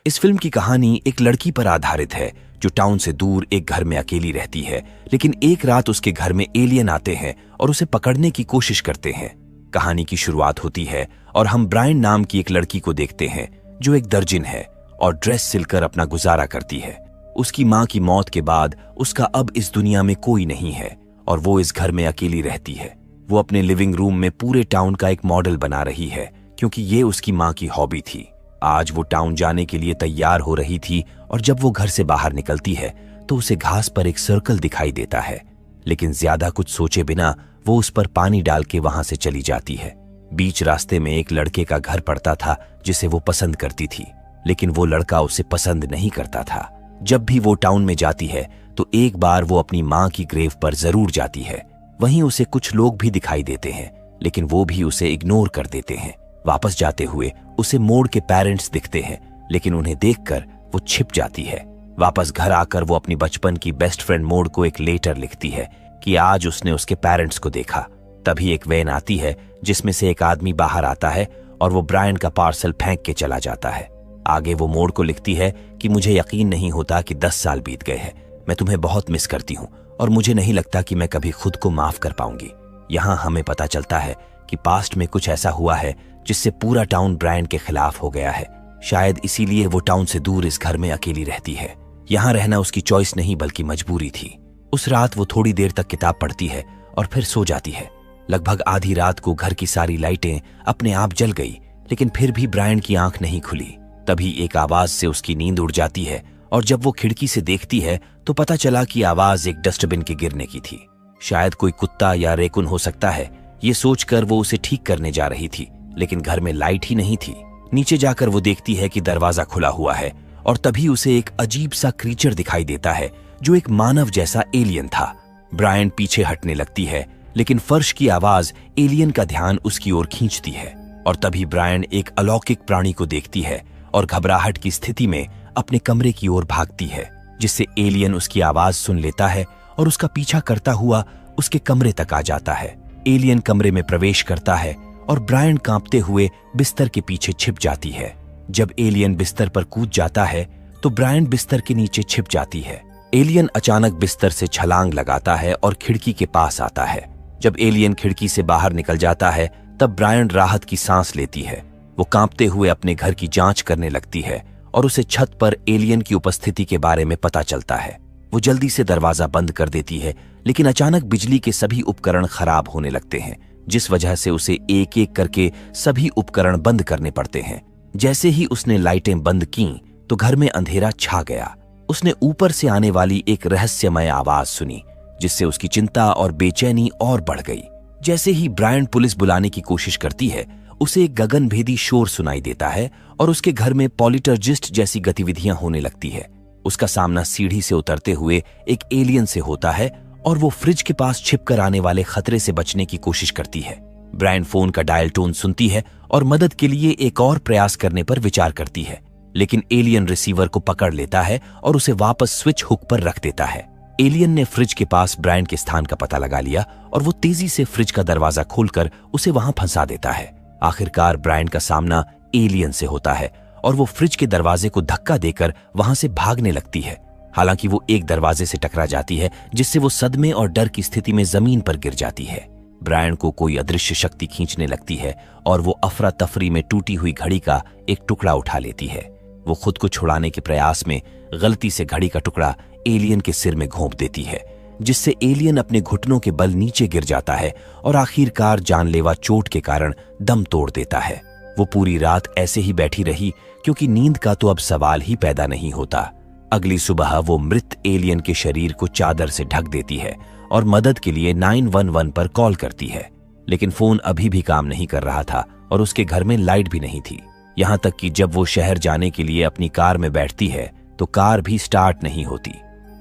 इस फिल्म की कहानी एक लड़की पर आधारित है जो टाउन से दूर एक घर में अकेली रहती है, लेकिन एक रात उसके घर में एलियन आते हैं और उसे पकड़ने की कोशिश करते हैं। कहानी की शुरुआत होती है और हम ब्रायन नाम की एक लड़की को देखते हैं जो एक दर्जिन है और ड्रेस सिलकर अपना गुजारा करती है। उसकी माँ की मौत के बाद उसका अब इस दुनिया में कोई नहीं है और वो इस घर में अकेली रहती है। वो अपने लिविंग रूम में पूरे टाउन का एक मॉडल बना रही है क्योंकि ये उसकी माँ की हॉबी थी। आज वो टाउन जाने के लिए तैयार हो रही थी और जब वो घर से बाहर निकलती है तो उसे घास पर एक सर्कल दिखाई देता है, लेकिन ज्यादा कुछ सोचे बिना वो उस पर पानी डाल के वहां से चली जाती है। बीच रास्ते में एक लड़के का घर पड़ता था जिसे वो पसंद करती थी, लेकिन वो लड़का उसे पसंद नहीं करता था। जब भी वो टाउन में जाती है तो एक बार वो अपनी माँ की ग्रेव पर जरूर जाती है। वहीं उसे कुछ लोग भी दिखाई देते हैं, लेकिन वो भी उसे इग्नोर कर देते हैं। वापस जाते हुए उसे मोड़ के पेरेंट्स दिखते हैं, लेकिन उन्हें देखकर वो छिप जाती है। वापस घर आकर वो अपनी बचपन की बेस्ट फ्रेंड मोड़ को एक लेटर लिखती है कि आज उसने उसके पेरेंट्स को देखा। तभी एक वैन आती है जिसमें से एक आदमी बाहर आता है और वो ब्रायन का पार्सल फेंक के चला जाता है। आगे वो मोड़ को लिखती है कि मुझे यकीन नहीं होता कि 10 साल बीत गए हैं। मैं तुम्हें बहुत मिस करती हूँ और मुझे नहीं लगता कि मैं कभी खुद को माफ कर पाऊंगी। यहाँ हमें पता चलता है कि पास्ट में कुछ ऐसा हुआ है जिससे पूरा टाउन ब्रायन के खिलाफ हो गया है। शायद इसीलिए वो टाउन से दूर इस घर में अकेली रहती है। यहाँ रहना उसकी चॉइस नहीं बल्कि मजबूरी थी। उस रात वो थोड़ी देर तक किताब पढ़ती है और फिर सो जाती है। लगभग आधी रात को घर की सारी लाइटें अपने आप जल गई, लेकिन फिर भी ब्रायन की आंख नहीं खुली। तभी एक आवाज से उसकी नींद उड़ जाती है और जब वो खिड़की से देखती है तो पता चला कि आवाज एक डस्टबिन के गिरने की थी। शायद कोई कुत्ता या रेकुन हो सकता है। ये सोचकर वो उसे ठीक करने जा रही थी, लेकिन घर में लाइट ही नहीं थी। नीचे जाकर वो देखती है कि दरवाजा खुला हुआ है और तभी उसे एक अजीब सा क्रीचर दिखाई देता है जो एक मानव जैसा एलियन था। ब्रायन पीछे हटने लगती है, लेकिन फर्श की आवाज एलियन का ध्यान उसकी ओर खींचती है और तभी ब्रायन एक अलौकिक प्राणी को देखती है और घबराहट की स्थिति में अपने कमरे की ओर भागती है, जिससे एलियन उसकी आवाज सुन लेता है और उसका पीछा करता हुआ उसके कमरे तक आ जाता है। एलियन कमरे में प्रवेश करता है और ब्रायन कांपते हुए बिस्तर के पीछे छिप जाती है। जब एलियन बिस्तर पर कूद जाता है तो ब्रायन बिस्तर के नीचे छिप जाती है। एलियन अचानक बिस्तर से छलांग लगाता है और खिड़की के पास आता है। जब एलियन खिड़की से बाहर निकल जाता है तब ब्रायन राहत की सांस लेती है। वो कांपते हुए अपने घर की जांच करने लगती है और उसे छत पर एलियन की उपस्थिति के बारे में पता चलता है। वो जल्दी से दरवाजा बंद कर देती है, लेकिन अचानक बिजली के सभी उपकरण खराब होने लगते हैं, जिस वजह से उसे एक एक करके सभी उपकरण बंद करने पड़ते हैं। जैसे ही उसने लाइटें बंद की तो घर में अंधेरा छा गया। उसने ऊपर से आने वाली एक रहस्यमय आवाज सुनी, जिससे उसकी चिंता और बेचैनी और बढ़ गई। जैसे ही ब्रायन पुलिस बुलाने की कोशिश करती है, उसे एक गगनभेदी शोर सुनाई देता है और उसके घर में पॉलिटर्जिस्ट जैसी गतिविधियां होने लगती है। उसका सामना सीढ़ी से उतरते हुए एक एलियन से होता है और वो फ्रिज के पास छिपकर आने वाले खतरे से बचने की कोशिश करती है। ब्रायन फोन का डायल टोन सुनती है और मदद के लिए एक और प्रयास करने पर विचार करती है, लेकिन एलियन रिसीवर को पकड़ लेता है और उसे वापस स्विच हुक पर रख देता है। एलियन ने फ्रिज के पास ब्रायन के स्थान का पता लगा लिया और वो तेजी से फ्रिज का दरवाजा खोलकर उसे वहां फंसा देता है। आखिरकार ब्रायन का सामना एलियन से होता है और वो फ्रिज के दरवाजे को धक्का देकर वहां से भागने लगती है। हालांकि वो एक दरवाजे से टकरा जाती है, जिससे वो सदमे और डर की स्थिति में जमीन पर गिर जाती है। ब्रायन को कोई अदृश्य शक्ति खींचने लगती है और वो अफरा तफरी में टूटी हुई घड़ी का एक टुकड़ा उठा लेती है। वो खुद को छुड़ाने के प्रयास में गलती से घड़ी का टुकड़ा एलियन के सिर में घोंप देती है, जिससे एलियन अपने घुटनों के बल नीचे गिर जाता है और आखिरकार जानलेवा चोट के कारण दम तोड़ देता है। वो पूरी रात ऐसे ही बैठी रही क्योंकि नींद का तो अब सवाल ही पैदा नहीं होता। अगली सुबह वो मृत एलियन के शरीर को चादर से ढक देती है और मदद के लिए 911 पर कॉल करती है, लेकिन फोन अभी भी काम नहीं कर रहा था और उसके घर में लाइट भी नहीं थी। यहाँ तक कि जब वो शहर जाने के लिए अपनी कार में बैठती है तो कार भी स्टार्ट नहीं होती।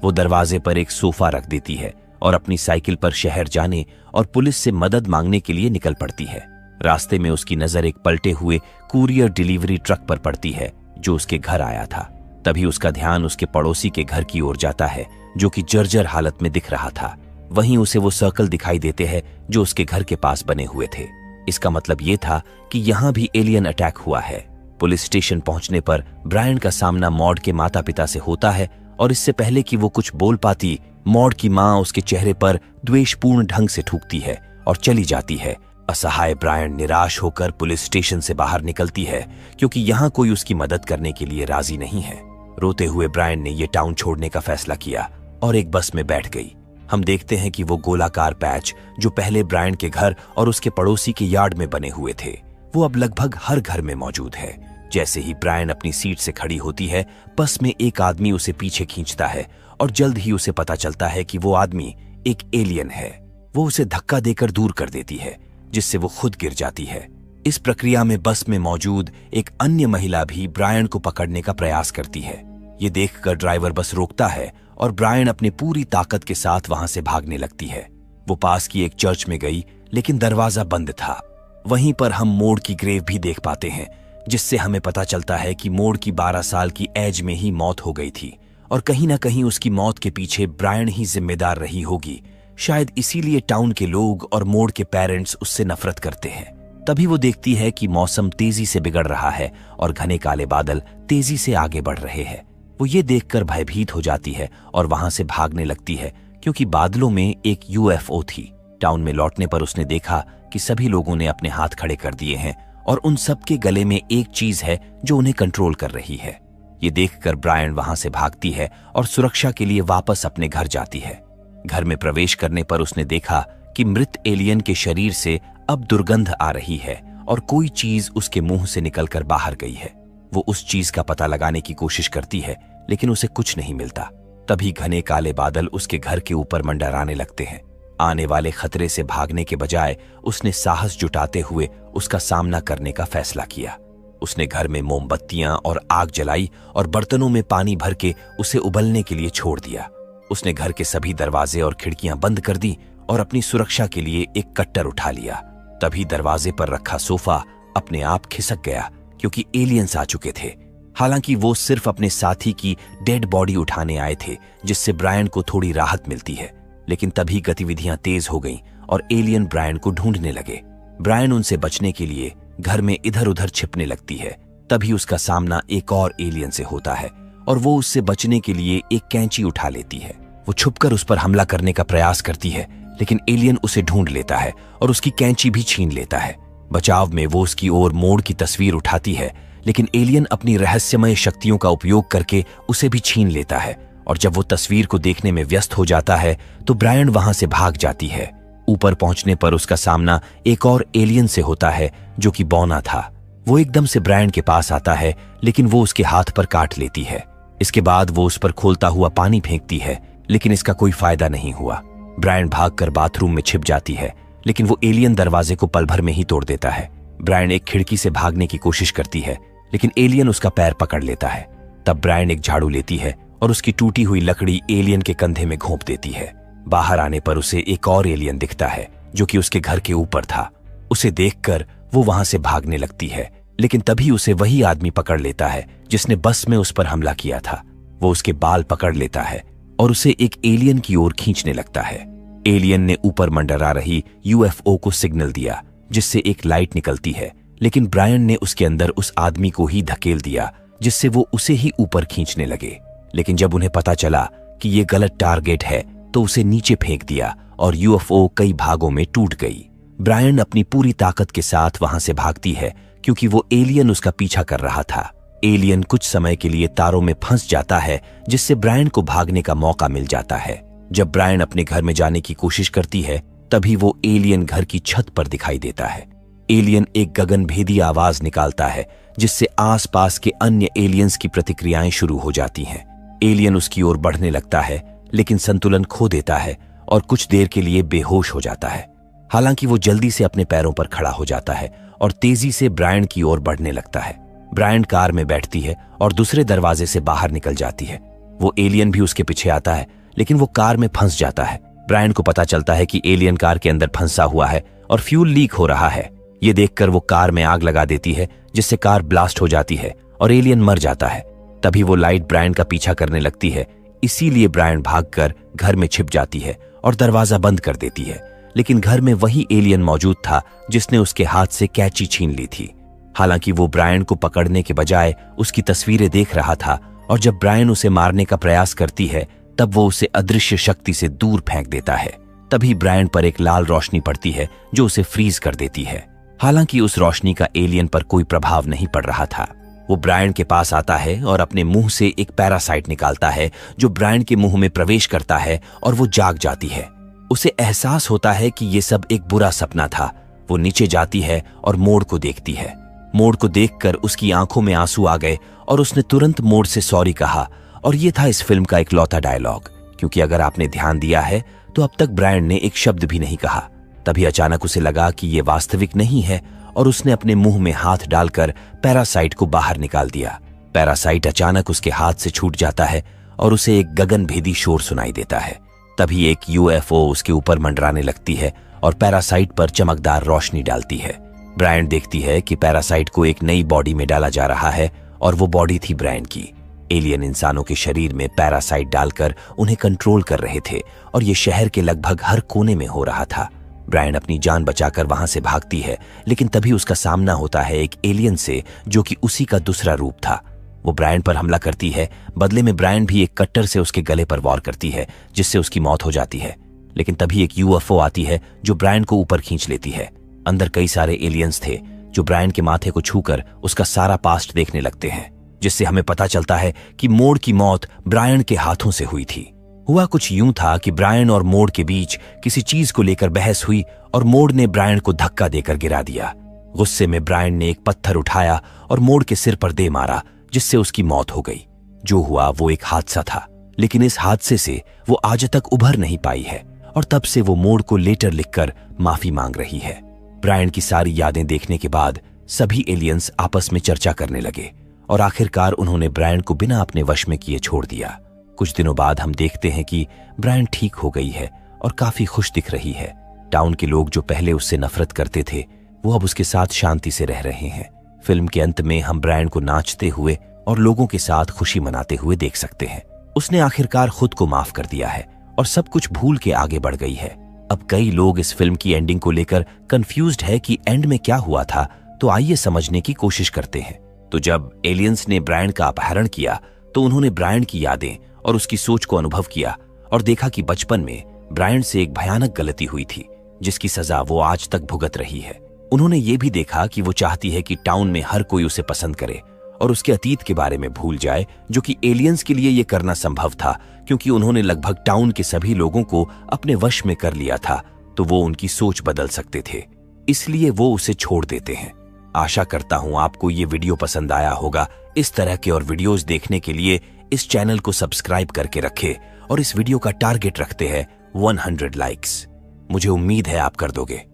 वो दरवाजे पर एक सोफा रख देती है और अपनी साइकिल पर शहर जाने और पुलिस से मदद मांगने के लिए निकल पड़ती है। रास्ते में उसकी नजर एक पलटे हुए कुरियर डिलीवरी ट्रक पर पड़ती है जो उसके घर आया था। तभी उसका ध्यान उसके पड़ोसी के घर की ओर जाता है जो कि जर्जर हालत में दिख रहा था। वहीं उसे वो सर्कल दिखाई देते हैं जो उसके घर के पास बने हुए थे। इसका मतलब ये था कि यहाँ भी एलियन अटैक हुआ है। पुलिस स्टेशन पहुंचने पर ब्रायन का सामना मॉड के माता पिता से होता है और इससे पहले कि वो कुछ बोल पाती, मॉड की मां उसके चेहरे पर द्वेषपूर्ण ढंग से थूकती है और चली जाती है। असहाय ब्रायन निराश होकर पुलिस स्टेशन से बाहर निकलती है क्योंकि यहाँ कोई उसकी मदद करने के लिए राजी नहीं है। रोते हुए ब्रायन ने ये टाउन छोड़ने का फैसला किया और एक बस में बैठ गई। हम देखते हैं कि वो गोलाकार पैच जो पहले ब्रायन के घर और उसके पड़ोसी के यार्ड में बने हुए थे, वो अब लगभग हर घर में मौजूद है। जैसे ही ब्रायन अपनी सीट से खड़ी होती है, बस में एक आदमी उसे पीछे खींचता है और जल्द ही उसे पता चलता है कि वो आदमी एक एलियन है। वो उसे धक्का देकर दूर कर देती है, जिससे वो खुद गिर जाती है। इस प्रक्रिया में बस में मौजूद एक अन्य महिला भी ब्रायन को पकड़ने का प्रयास करती है। ये देखकर ड्राइवर बस रोकता है और ब्रायन अपनी पूरी ताकत के साथ वहां से भागने लगती है। वो पास की एक चर्च में गई, लेकिन दरवाजा बंद था। वहीं पर हम मोड़ की ग्रेव भी देख पाते हैं, जिससे हमें पता चलता है कि मोड़ की 12 साल की एज में ही मौत हो गई थी और कहीं ना कहीं उसकी मौत के पीछे ब्रायन ही जिम्मेदार रही होगी। शायद इसीलिए टाउन के लोग और मोड़ के पेरेंट्स उससे नफरत करते हैं। तभी वो देखती है कि मौसम तेजी से बिगड़ रहा है और घने काले बादल तेजी से आगे बढ़ रहे हैं। वो ये देखकर भयभीत हो जाती है और वहां से भागने लगती है क्योंकि बादलों में एक यूएफओ थी। टाउन में लौटने पर उसने देखा कि सभी लोगों ने अपने हाथ खड़े कर दिए हैं और उन सबके गले में एक चीज है जो उन्हें कंट्रोल कर रही है। ये देखकर ब्रायन वहां से भागती है और सुरक्षा के लिए वापस अपने घर जाती है। घर में प्रवेश करने पर उसने देखा कि मृत एलियन के शरीर से अब दुर्गंध आ रही है और कोई चीज उसके मुंह से निकलकर बाहर गई है। वो उस चीज का पता लगाने की कोशिश करती है, लेकिन उसे कुछ नहीं मिलता। तभी घने काले बादल उसके घर के ऊपर मंडराने लगते हैं। आने वाले खतरे से भागने के बजाय उसने साहस जुटाते हुए उसका सामना करने का फैसला किया। उसने घर में मोमबत्तियां और आग जलाई और बर्तनों में पानी भर के उसे उबलने के लिए छोड़ दिया। उसने घर के सभी दरवाजे और खिड़कियां बंद कर दी और अपनी सुरक्षा के लिए एक कट्टर उठा लिया। तभी दरवाजे पर रखा सोफा अपने आप खिसक गया क्योंकि एलियंस आ चुके थे। हालांकि वो सिर्फ अपने साथी की डेड बॉडी उठाने आए थे, जिससे ब्रायन को थोड़ी राहत मिलती है। लेकिन तभी गतिविधियां तेज हो गईं और एलियन ब्रायन को ढूंढने लगे। ब्रायन उनसे बचने के लिए घर में इधर उधर छिपने लगती है। तभी उसका सामना एक और एलियन से होता है और वो उससे बचने के लिए एक कैंची उठा लेती है। वो छुपकर उस पर हमला करने का प्रयास करती है, लेकिन एलियन उसे ढूंढ लेता है और उसकी कैंची भी छीन लेता है। बचाव में वो उसकी ओर मोड़ की तस्वीर उठाती है, लेकिन एलियन अपनी रहस्यमय शक्तियों का उपयोग करके उसे भी छीन लेता है और जब वो तस्वीर को देखने में व्यस्त हो जाता है तो ब्रायन वहां से भाग जाती है। ऊपर पहुंचने पर उसका सामना एक और एलियन से होता है जो कि बौना था। वो एकदम से ब्रायन के पास आता है, लेकिन वो उसके हाथ पर काट लेती है। इसके बाद वो उस पर खोलता हुआ पानी फेंकती है, लेकिन इसका कोई फायदा नहीं हुआ। ब्रायन भागकर बाथरूम में छिप जाती है, लेकिन वो एलियन दरवाजे को पल भर में ही तोड़ देता है। ब्रायन एक खिड़की से भागने की कोशिश करती है, लेकिन एलियन उसका पैर पकड़ लेता है। तब ब्रायन एक झाड़ू लेती है और उसकी टूटी हुई लकड़ी एलियन के कंधे में घोंप देती है। बाहर आने पर उसे एक और एलियन दिखता है जो कि उसके घर के ऊपर था। उसे देखकर वो वहां से भागने लगती है, लेकिन तभी उसे वही आदमी पकड़ लेता है जिसने बस में उस पर हमला किया था। वो उसके बाल पकड़ लेता है और उसे एक एलियन की ओर खींचने लगता है। एलियन ने ऊपर मंडरा रही यूएफओ को सिग्नल दिया, जिससे एक लाइट निकलती है, लेकिन ब्रायन ने उसके अंदर उस आदमी को ही धकेल दिया, जिससे वो उसे ही ऊपर खींचने लगे। लेकिन जब उन्हें पता चला कि ये गलत टारगेट है तो उसे नीचे फेंक दिया और यूएफओ कई भागों में टूट गई। ब्रायन अपनी पूरी ताकत के साथ वहां से भागती है क्योंकि वो एलियन उसका पीछा कर रहा था। एलियन कुछ समय के लिए तारों में फंस जाता है, जिससे ब्रायन को भागने का मौका मिल जाता है। जब ब्रायन अपने घर में जाने की कोशिश करती है, तभी वो एलियन घर की छत पर दिखाई देता है। एलियन एक गगनभेदी आवाज निकालता है, जिससे आसपास के अन्य एलियंस की प्रतिक्रियाएं शुरू हो जाती हैं। एलियन उसकी ओर बढ़ने लगता है, लेकिन संतुलन खो देता है और कुछ देर के लिए बेहोश हो जाता है। हालांकि वो जल्दी से अपने पैरों पर खड़ा हो जाता है और तेजी से ब्रायन की ओर बढ़ने लगता है। ब्रायन कार में बैठती है और दूसरे दरवाजे से बाहर निकल जाती है। वो एलियन भी उसके पीछे आता है, लेकिन वो कार में फंस जाता है। ब्रायन को पता चलता है कि एलियन कार के अंदर फंसा हुआ है और फ्यूल लीक हो रहा है। ये देखकर वो कार में आग लगा देती है, जिससे कार ब्लास्ट हो जाती है और एलियन मर जाता है। तभी वो लाइट ब्रायन का पीछा करने लगती है, इसीलिए ब्रायन भागकर घर में छिप जाती है और दरवाजा बंद कर देती है। लेकिन घर में वही एलियन मौजूद था जिसने उसके हाथ से कैंची छीन ली थी। हालांकि वो ब्रायन को पकड़ने के बजाय उसकी तस्वीरें देख रहा था, और जब ब्रायन उसे मारने का प्रयास करती है तब वो उसे अदृश्य शक्ति से दूर फेंक देता है। तभी ब्रायन पर एक लाल रोशनी पड़ती है जो उसे फ्रीज कर देती है। हालांकि उस रोशनी का एलियन पर कोई प्रभाव नहीं पड़ रहा था। वो ब्रायन के पास आता है और अपने मुंह से एक पैरासाइट निकालता है जो ब्रायन के मुंह में प्रवेश करता है और वो जाग जाती है। उसे एहसास होता है कि ये सब एक बुरा सपना था। वो नीचे जाती है और मोड़ को देखती है। मोड़ को देखकर उसकी आंखों में आंसू आ गए और उसने तुरंत मोड़ से सॉरी कहा, और ये था इस फिल्म का इकलौता डायलॉग, क्योंकि अगर आपने ध्यान दिया है तो अब तक ब्रायन ने एक शब्द भी नहीं कहा। तभी अचानक उसे लगा कि ये वास्तविक नहीं है और उसने अपने मुंह में हाथ डालकर पैरासाइट को बाहर निकाल दिया। पैरासाइट अचानक उसके हाथ से छूट जाता है और उसे एक गगनभेदी शोर सुनाई देता है। तभी एक यूएफओ उसके ऊपर मंडराने लगती है और पैरासाइट पर चमकदार रोशनी डालती है। ब्रायन देखती है कि पैरासाइट को एक नई बॉडी में डाला जा रहा है और वो बॉडी थी ब्रायन की। एलियन इंसानों के शरीर में पैरासाइट डालकर उन्हें कंट्रोल कर रहे थे और ये शहर के लगभग हर कोने में हो रहा था। ब्रायन अपनी जान बचाकर वहां से भागती है, लेकिन तभी उसका सामना होता है एक एलियन से जो कि उसी का दूसरा रूप था। वो ब्रायन पर हमला करती है। बदले में ब्रायन भी एक कट्टर से उसके गले पर वार करती है, जिससे उसकी मौत हो जाती है। लेकिन तभी एक यूएफओ आती है जो ब्रायन को ऊपर खींच लेती है। अंदर कई सारे एलियंस थे जो ब्रायन के माथे को छूकर उसका सारा पास्ट देखने लगते हैं, जिससे हमें पता चलता है कि मोड़ की मौत ब्रायन के हाथों से हुई थी। हुआ कुछ यूं था कि ब्रायन और मोड़ के बीच किसी चीज को लेकर बहस हुई और मोड़ ने ब्रायन को धक्का देकर गिरा दिया। गुस्से में ब्रायन ने एक पत्थर उठाया और मोड़ के सिर पर दे मारा, जिससे उसकी मौत हो गई। जो हुआ वो एक हादसा था, लेकिन इस हादसे से वो आज तक उभर नहीं पाई है और तब से वो मोड़ को लेटर लिखकर माफी मांग रही है। ब्रायन की सारी यादें देखने के बाद सभी एलियंस आपस में चर्चा करने लगे और आखिरकार उन्होंने ब्रायन को बिना अपने वश में किए छोड़ दिया। कुछ दिनों बाद हम देखते हैं कि ब्रायन ठीक हो गई है और काफी खुश दिख रही है। टाउन के लोग जो पहले उससे नफरत करते थे वो अब उसके साथ शांति से रह रहे हैं। फिल्म के अंत में हम ब्रायन को नाचते हुए और लोगों के साथ खुशी मनाते हुए देख सकते हैं। उसने आखिरकार खुद को माफ कर दिया है और सब कुछ भूल के आगे बढ़ गई है। अब कई लोग इस फिल्म की एंडिंग को लेकर कंफ्यूज्ड है कि एंड में क्या हुआ था, तो आइए समझने की कोशिश करते हैं। तो जब एलियंस ने ब्रायन का अपहरण किया तो उन्होंने ब्रायन की यादें और उसकी सोच को अनुभव किया और देखा कि बचपन में ब्रायन से एक भयानक गलती हुई थी, जिसकी सजा वो आज तक भुगत रही है। उन्होंने ये भी देखा कि वो चाहती है कि टाउन में हर कोई उसे पसंद करे और उसके अतीत के बारे में भूल जाए, जो कि एलियंस के लिए ये करना संभव था क्योंकि उन्होंने लगभग टाउन के सभी लोगों को अपने वश में कर लिया था, तो वो उनकी सोच बदल सकते थे, इसलिए वो उसे छोड़ देते हैं। आशा करता हूं आपको ये वीडियो पसंद आया होगा। इस तरह के और वीडियोस देखने के लिए इस चैनल को सब्सक्राइब करके रखें और इस वीडियो का टारगेट रखते हैं 100 लाइक्स। मुझे उम्मीद है आप कर दोगे।